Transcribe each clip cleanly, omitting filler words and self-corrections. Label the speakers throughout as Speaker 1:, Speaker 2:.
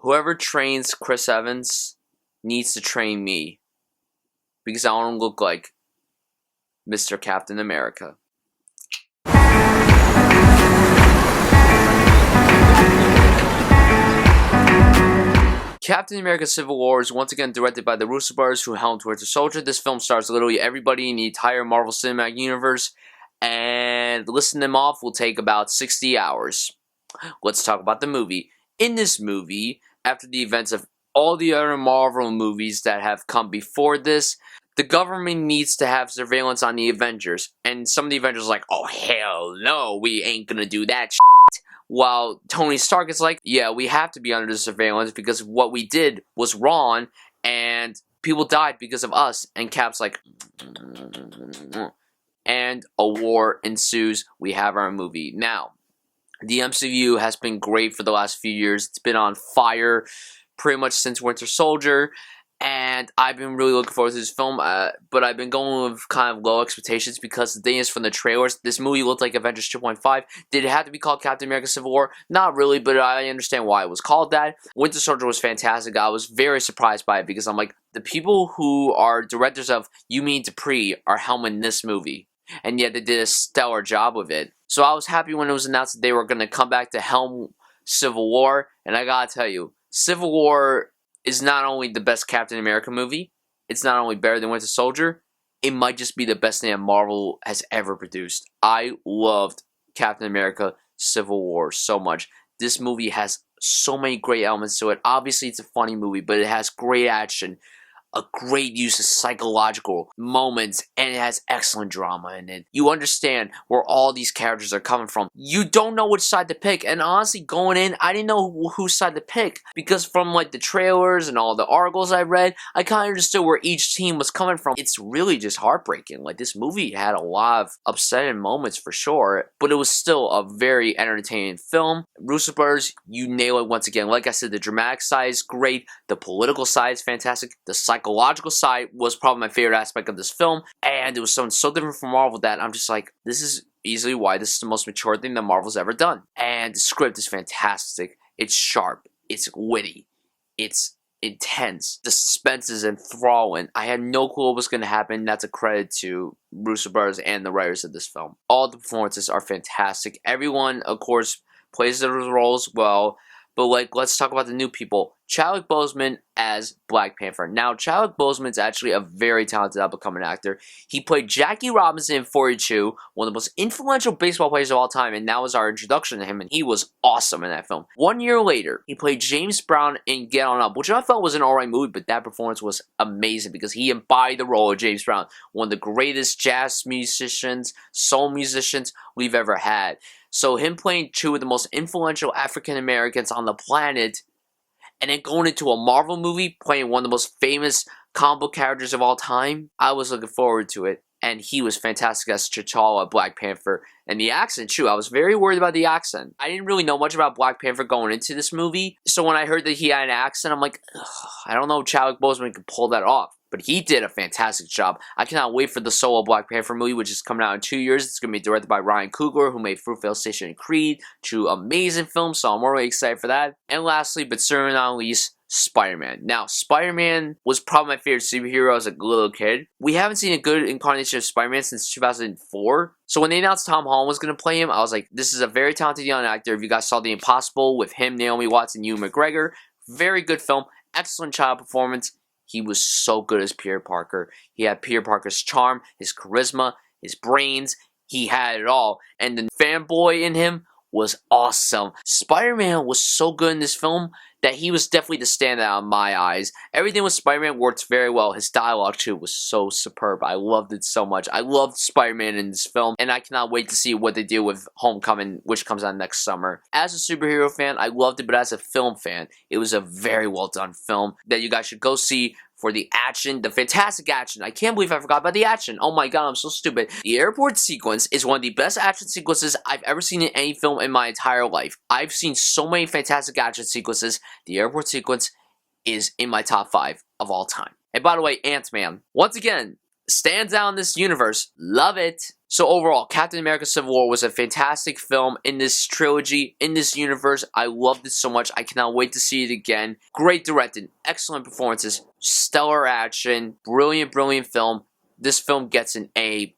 Speaker 1: Whoever trains Chris Evans needs to train me. Because I don't look like Mr. Captain America. Captain America Civil War is once again directed by the Russo brothers who helmed Winter Soldier. This film stars literally everybody in the entire Marvel Cinematic Universe, and listing them off will take about 60 hours. Let's talk about the movie. In this movie, after the events of all the other Marvel movies that have come before this, the government needs to have surveillance on the Avengers, and some of the Avengers are like, oh hell no, we ain't gonna do that shit. While Tony Stark is like, yeah, we have to be under the surveillance because what we did was wrong and people died because of us. And Cap's like, and a war ensues. We have our movie. Now, the MCU has been great for the last few years. It's been on fire pretty much since Winter Soldier. And I've been really looking forward to this film, but I've been going with kind of low expectations because the thing is, from the trailers, this movie looked like Avengers 2.5. Did it have to be called Captain America Civil War? Not really, but I understand why it was called that. Winter Soldier was fantastic. I was very surprised by it because I'm like, the people who are directors of You Mean Dupree are helming this movie. And yet they did a stellar job with it. So I was happy when it was announced that they were going to come back to helm Civil War. And I gotta tell you, Civil War is not only the best Captain America movie, it's not only better than Winter Soldier, it might just be the best thing that Marvel has ever produced. I loved Captain America Civil War so much. This movie has so many great elements to it. Obviously, it's a funny movie, but it has great action, a great use of psychological moments, and it has excellent drama in it. You understand where all these characters are coming from. You don't know which side to pick, and honestly, going in, I didn't know whose side to pick, because from like the trailers and all the articles I read, I kind of understood where each team was coming from. It's really just heartbreaking. Like, this movie had a lot of upsetting moments for sure, but it was still a very entertaining film. Russo brothers, you nail it once again. Like I said, the dramatic side is great, the political side is fantastic, the psychological side was probably my favorite aspect of this film, and it was something so different from Marvel that I'm just like, this is easily why this is the most mature thing that Marvel's ever done. And the script is fantastic, it's sharp, it's witty, it's intense, the suspense is enthralling. I had no clue what was going to happen. That's a credit to Russo brothers and the writers of this film. All the performances are fantastic. Everyone, of course, plays their roles well. But like, let's talk about the new people. Chadwick Boseman as Black Panther. Now, Chadwick Boseman is actually a very talented up-and-coming actor. He played Jackie Robinson in 42, one of the most influential baseball players of all time, and that was our introduction to him, and he was awesome in that film. 1 year later, he played James Brown in Get On Up, which I felt was an alright movie, but that performance was amazing because he embodied the role of James Brown, one of the greatest jazz musicians, soul musicians we've ever had. So him playing two of the most influential African Americans on the planet, and then going into a Marvel movie, playing one of the most famous comic book characters of all time, I was looking forward to it. And he was fantastic as T'Challa, Black Panther. And the accent, too. I was very worried about the accent. I didn't really know much about Black Panther going into this movie. So when I heard that he had an accent, I'm like, I don't know if Chadwick Boseman could pull that off. But he did a fantastic job. I cannot wait for the solo Black Panther movie, which is coming out in 2 years. It's going to be directed by Ryan Coogler, who made Fruitvale Station and Creed, two amazing films, so I'm really excited for that. And lastly, but certainly not least, Spider-Man. Now, Spider-Man was probably my favorite superhero as a little kid. We haven't seen a good incarnation of Spider-Man since 2004. So when they announced Tom Holland was going to play him, I was like, this is a very talented young actor. If you guys saw The Impossible with him, Naomi Watts, and Ewan McGregor, very good film. Excellent child performance. He was so good as Peter Parker. He had Peter Parker's charm, his charisma, his brains. He had it all. And the fanboy in him was awesome. Spider-Man was so good in this film that he was definitely the standout in my eyes. Everything with Spider-Man worked very well. His dialogue, too, was so superb. I loved it so much. I loved Spider-Man in this film, and I cannot wait to see what they do with Homecoming, which comes out next summer. As a superhero fan, I loved it, but as a film fan, it was a very well-done film that you guys should go see for the action, the fantastic action. I can't believe I forgot about the action. Oh my god, I'm so stupid. The airport sequence is one of the best action sequences I've ever seen in any film in my entire life. I've seen so many fantastic action sequences. The airport sequence is in my top 5 of all time. And by the way, Ant-Man. Once again, Stands out in this universe. Love it. So overall, Captain America Civil War was a fantastic film in this trilogy, in this universe. I loved it so much. I cannot wait to see it again. Great directed, excellent performances, stellar action, brilliant, brilliant film. This film gets an A+.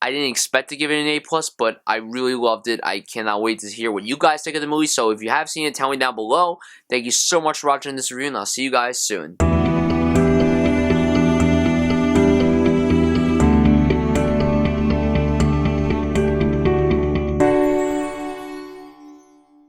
Speaker 1: I didn't expect to give it an A+, but I really loved it. I cannot wait to hear what you guys think of the movie. So if you have seen it, tell me down below. Thank you so much for watching this review, and I'll see you guys soon.